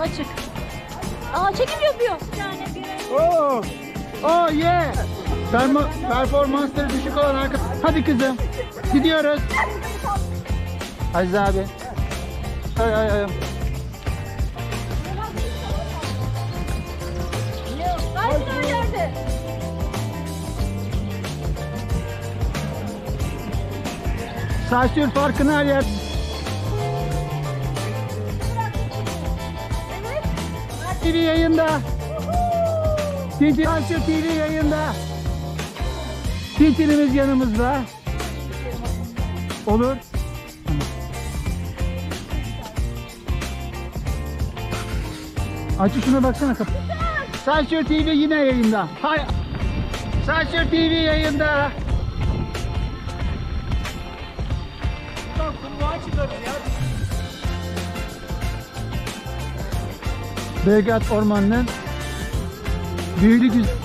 açık. Aa çekim yapıyor. Oh! Oh yeah! Performansları düşük olan arkadaş. Hadi kızım. Gidiyoruz. Aziz abi. Ay ay ay. Aynen öyle yerde. SAYSÜR farkını her yer. TV yayında. SAYSÜR TV yayında. Tintinimiz yanımızda. Olur. Aç şuna baksana kapı. SAYSÜR TV yine yayında. Hay. SAYSÜR TV yayında. Belgrad Ormanı'nın büyülü güzel.